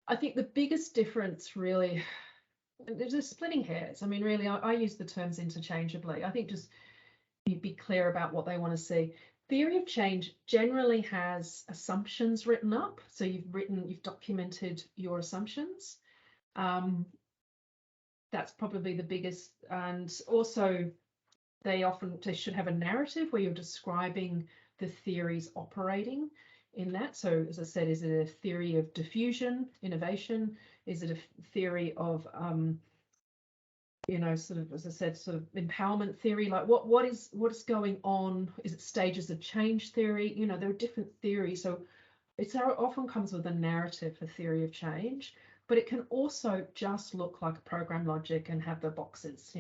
I think the biggest difference really, there's a splitting hairs. I mean, really, I use the terms interchangeably. I think just be clear about what they want to see. Theory of change generally has assumptions written up. So you've documented your assumptions. That's probably the biggest. And also they should have a narrative where you're describing the theories operating in that. So as I said, is it a theory of diffusion, innovation? Is it a theory of sort of, as I said, sort of empowerment theory? Like what is going on? Is it stages of change theory? There are different theories. So it often comes with a narrative for theory of change, but it can also just look like a program logic and have the boxes,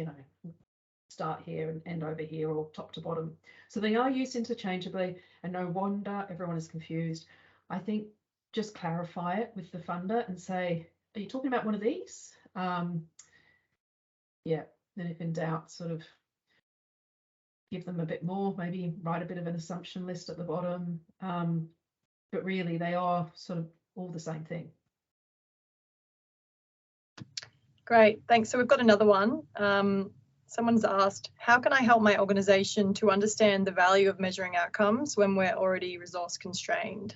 start here and end over here, or top to bottom. So they are used interchangeably, and no wonder everyone is confused. I think just clarify it with the funder and say, are you talking about one of these? Yeah, then if in doubt, sort of give them a bit more, maybe write a bit of an assumption list at the bottom. But really, they are sort of all the same thing. Great, thanks. So we've got another one. Someone's asked, how can I help my organisation to understand the value of measuring outcomes when we're already resource constrained?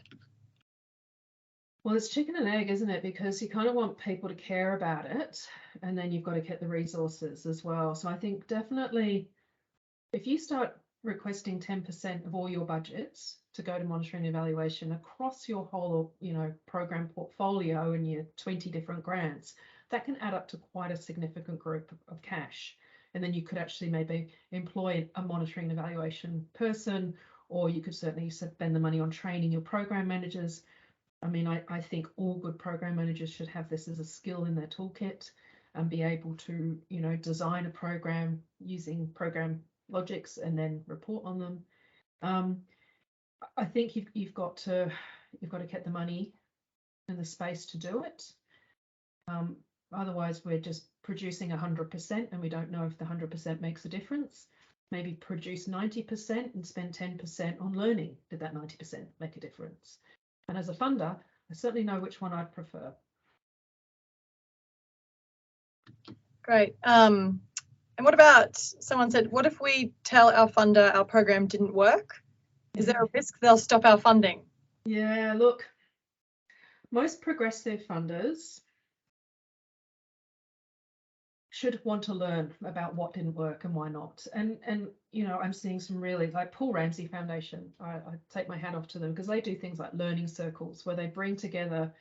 Well, it's chicken and egg, isn't it? Because you kind of want people to care about it, and then you've got to get the resources as well. So I think definitely if you start requesting 10% of all your budgets to go to monitoring and evaluation across your whole, program portfolio and your 20 different grants, that can add up to quite a significant group of cash. And then you could actually maybe employ a monitoring and evaluation person, or you could certainly spend the money on training your program managers. I mean, I think all good program managers should have this as a skill in their toolkit and be able to, design a program using program logics and then report on them. I think you've got to get the money and the space to do it. Otherwise, we're just producing 100% and we don't know if the 100% makes a difference. Maybe produce 90% and spend 10% on learning. Did that 90% make a difference? And as a funder, I certainly know which one I'd prefer. Great. And what about, someone said, what if we tell our funder our program didn't work? Is there a risk they'll stop our funding? Yeah, look, most progressive funders should want to learn about what didn't work and why not. And you know, I'm seeing some really, like Paul Ramsey Foundation, I take my hat off to them because they do things like learning circles where they bring together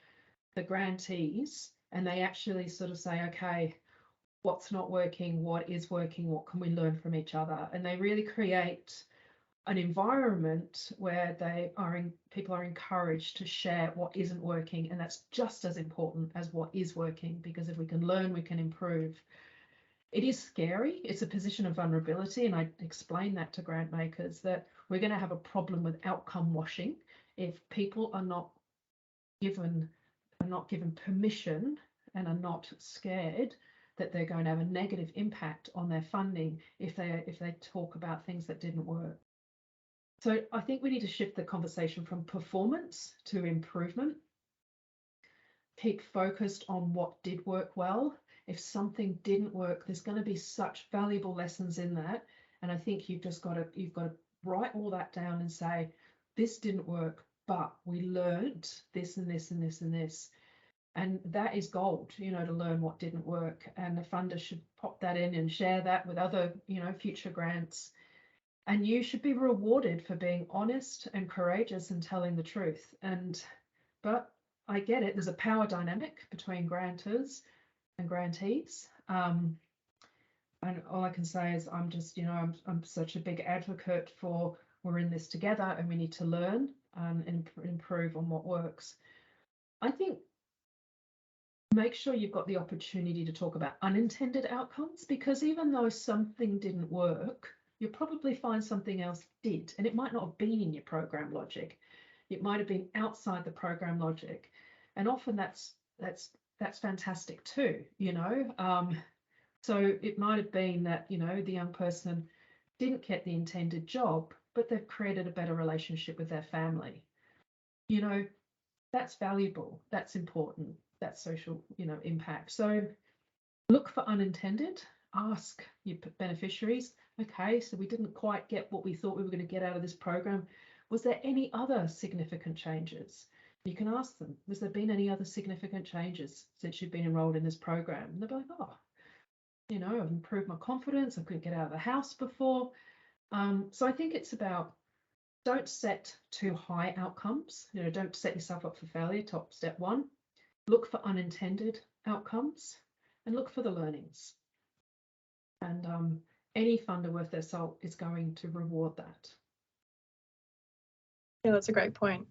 the grantees and they actually sort of say, okay, what's not working, what is working, what can we learn from each other? And they really create an environment where people are encouraged to share what isn't working, and that's just as important as what is working, because if we can learn, we can improve. It is scary. It's a position of vulnerability, and I explain that to grant makers that we're going to have a problem with outcome washing if people are not given permission and are not scared that they're going to have a negative impact on their funding if they talk about things that didn't work. So I think we need to shift the conversation from performance to improvement. Keep focused on what did work well. If something didn't work, there's going to be such valuable lessons in that. And I think you've got to write all that down and say, this didn't work, but we learned this and this and this and this. And that is gold, you know, to learn what didn't work. And the funder should pop that in and share that with other, you know, future grants. And you should be rewarded for being honest and courageous and telling the truth. But I get it. There's a power dynamic between grantors and grantees. And all I can say is I'm just, you know, I'm such a big advocate for we're in this together and we need to learn and improve on what works. I think make sure you've got the opportunity to talk about unintended outcomes, because even though something didn't work, you'll probably find something else did, and it might not have been in your program logic. It might have been outside the program logic, and often that's fantastic too, you know. So it might have been that, you know, the young person didn't get the intended job, but they've created a better relationship with their family. You know, that's valuable, that's important, that's social, you know, impact. So look for unintended, ask your beneficiaries, okay, so we didn't quite get what we thought we were going to get out of this program. Was there any other significant changes? You can ask them, has there been any other significant changes since you've been enrolled in this program? And they'll be like, oh, you know, I've improved my confidence, I couldn't get out of the house before. So I think it's about, don't set too high outcomes, you know, don't set yourself up for failure. Step one, look for unintended outcomes and look for the learnings. And any funder worth their salt is going to reward that. Yeah, that's a great point.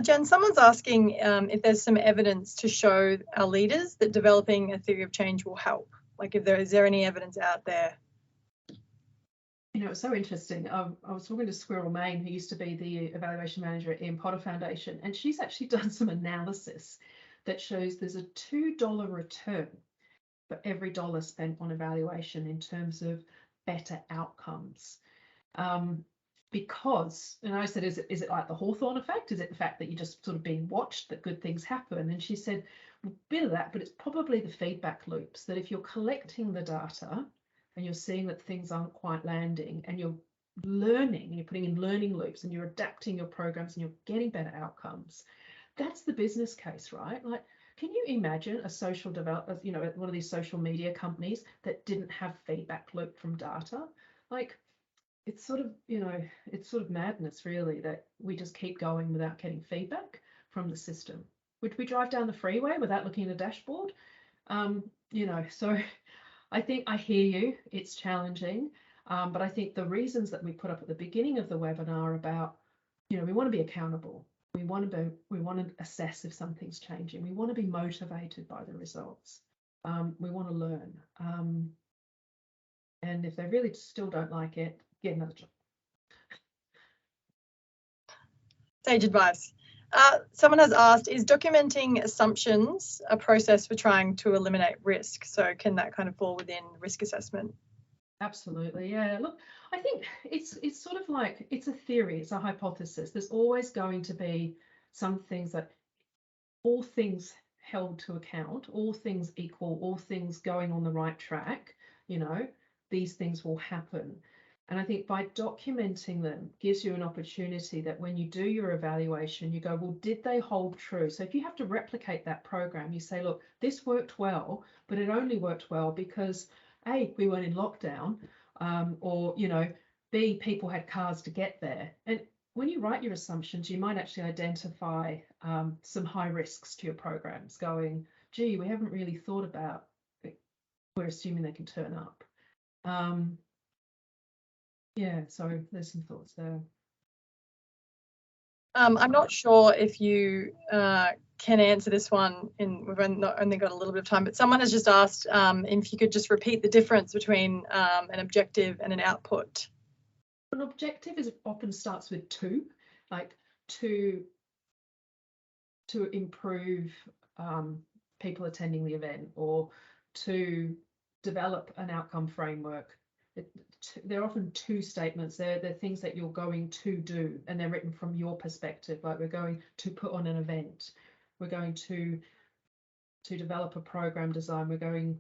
Jen, someone's asking if there's some evidence to show our leaders that developing a theory of change will help. Like, is there any evidence out there? You know, it's so interesting. I was talking to Squirrel Main, who used to be the evaluation manager at Ian Potter Foundation, and she's actually done some analysis that shows there's a $2 return for every dollar spent on evaluation in terms of better outcomes. Because, and I said, is it like the Hawthorne effect? Is it the fact that you're just sort of being watched, that good things happen? And she said, a bit of that, but it's probably the feedback loops, that if you're collecting the data and you're seeing that things aren't quite landing and you're learning and you're putting in learning loops and you're adapting your programs and you're getting better outcomes, that's the business case, right? Like, can you imagine a social developer, you know, one of these social media companies that didn't have feedback loop from data? Like, it's sort of, you know, it's sort of madness really that we just keep going without getting feedback from the system. Would we drive down the freeway without looking at a dashboard? You know, so I think I hear you, it's challenging, but I think the reasons that we put up at the beginning of the webinar about, you know, we want to be accountable. We want to assess if something's changing. We want to be motivated by the results. We want to learn. And if they really still don't like it, get another job. Sage advice. Someone has asked, is documenting assumptions a process for trying to eliminate risk? So can that kind of fall within risk assessment? Absolutely, yeah. Look, I think it's sort of like, it's a theory, it's a hypothesis. There's always going to be some things that, all things held to account, all things equal, all things going on the right track, you know, these things will happen. And I think by documenting them gives you an opportunity that when you do your evaluation, you go, well, did they hold true? So if you have to replicate that program, you say, look, this worked well, but it only worked well because A, we weren't in lockdown, or, you know, B, people had cars to get there. And when you write your assumptions, you might actually identify some high risks to your programs going, gee, we haven't really thought about it. We're assuming they can turn up. Yeah, so there's some thoughts there. I'm not sure if you can answer this one, we've only got a little bit of time, but someone has just asked if you could just repeat the difference between an objective and an output. An objective often starts with two, like to improve people attending the event, or to develop an outcome framework. They're often two statements. They're things that you're going to do, and they're written from your perspective. Like, we're going to put on an event, we're going to develop a program design, we're going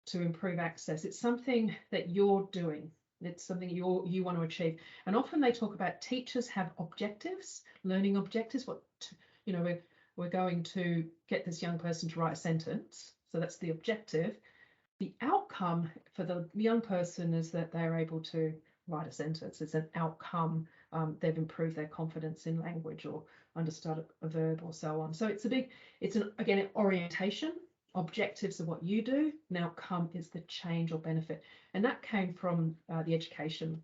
to improve access. It's something that you're doing. It's something you want to achieve. And often they talk about teachers have objectives, learning objectives. You know, we're going to get this young person to write a sentence. So that's the objective. The outcome for the young person is that they're able to write a sentence. It's an outcome. They've improved their confidence in language or understood a verb or so on. So it's again, an orientation. Objectives are what you do. An outcome is the change or benefit. And that came from the education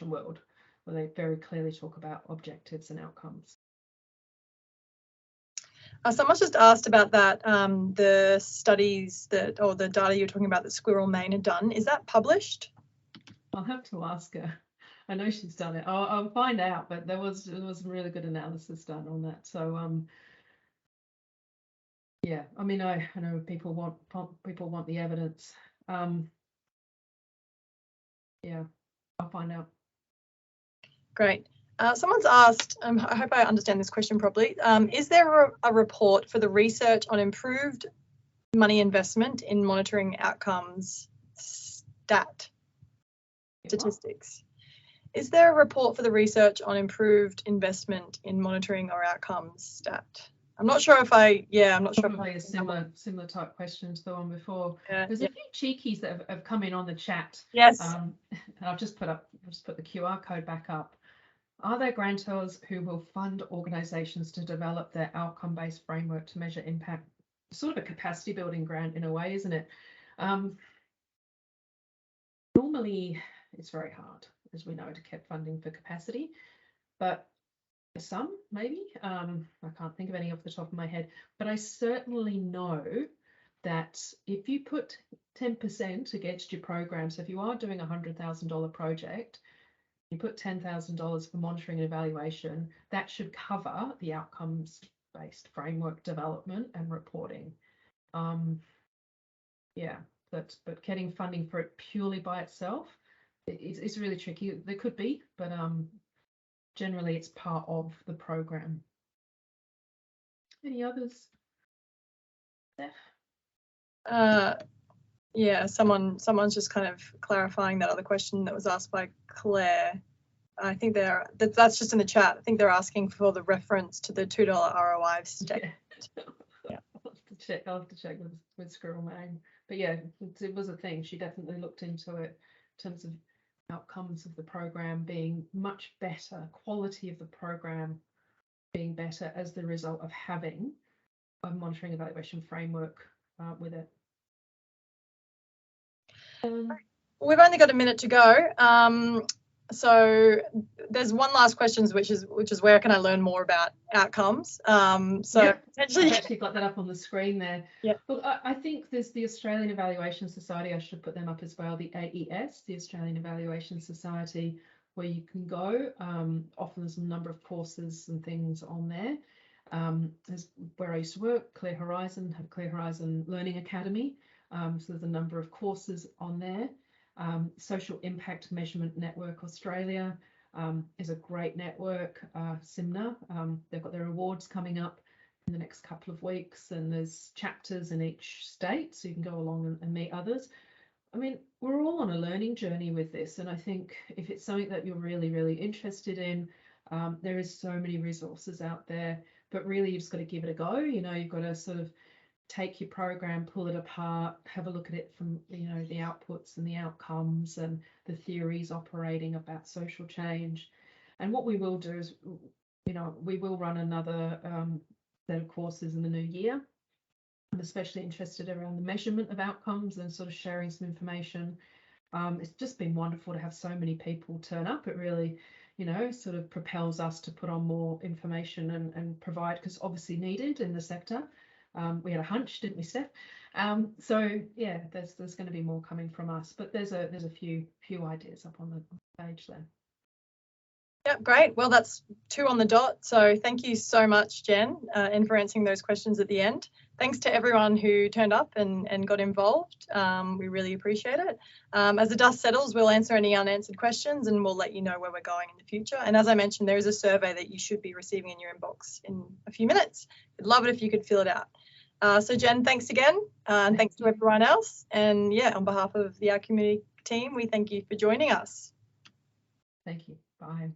world, where they very clearly talk about objectives and outcomes. Someone's just asked about that, the studies or the data you're talking about that Squirrel Main had done. Is that published? I'll have to ask her. I know she's done it. I'll find out, but there was really good analysis done on that. So yeah, I mean, I know people want the evidence. Yeah, I'll find out. Great. Someone's asked, I hope I understand this question properly. Is there a report for the research on improved money investment in monitoring outcomes statistics? Is there a report for the research on improved investment in monitoring or outcomes stat? I'm not sure if I'm not sure. Probably a similar type question to the one before. There's a few cheekies that have come in on the chat. Yes. I've just put the QR code back up. Are there grantors who will fund organisations to develop their outcome-based framework to measure impact? Sort of a capacity building grant in a way, isn't it? Normally, it's very hard, as we know, to get funding for capacity, but some maybe. I can't think of any off the top of my head, but I certainly know that if you put 10% against your program, so if you are doing a $100,000 project, you put $10,000 for monitoring and evaluation, that should cover the outcomes-based framework development and reporting. Yeah, but getting funding for it purely by itself is really tricky. There could be, but generally it's part of the program. Any others? Steph? Yeah, someone's just kind of clarifying that other question that was asked by Claire. I think that's just in the chat. I think they're asking for the reference to the $2 ROI statement. Yeah. I'll have to check with Squirrel Main. But yeah, it was a thing. She definitely looked into it in terms of outcomes of the program being much better, quality of the program being better as the result of having a monitoring evaluation framework with it. We've only got a minute to go. So there's one last question, which is where can I learn more about outcomes? Potentially, I've actually got that up on the screen there. Yeah. Look, I think there's the Australian Evaluation Society. I should put them up as well. The AES, the Australian Evaluation Society, where you can go. Often there's a number of courses and things on there. There's where I used to work, Clear Horizon, have Clear Horizon Learning Academy. So there's a number of courses on there. Social Impact Measurement Network Australia is a great network. SIMNA, they've got their awards coming up in the next couple of weeks, and there's chapters in each state, so you can go along and meet others. I mean, we're all on a learning journey with this, and I think if it's something that you're really, really interested in, there is so many resources out there, but really you've just got to give it a go. You know, you've got to sort of take your program, pull it apart, have a look at it from, you know, the outputs and the outcomes and the theories operating about social change. And what we will do is, you know, we will run another set of courses in the new year. I'm especially interested around the measurement of outcomes and sort of sharing some information. It's just been wonderful to have so many people turn up. It really, you know, sort of propels us to put on more information and provide, because obviously needed in the sector. We had a hunch, didn't we, Steph? So yeah, there's going to be more coming from us, but there's a few ideas up on the page there. Yep, great. Well, that's 2 on the dot. So thank you so much, Jen, and for answering those questions at the end. Thanks to everyone who turned up and got involved. We really appreciate it. As the dust settles, we'll answer any unanswered questions and we'll let you know where we're going in the future. And as I mentioned, there is a survey that you should be receiving in your inbox in a few minutes. I'd love it if you could fill it out. So Jen, thanks again, and thanks to everyone else. And yeah, on behalf of the Our Community team, we thank you for joining us. Thank you. Bye.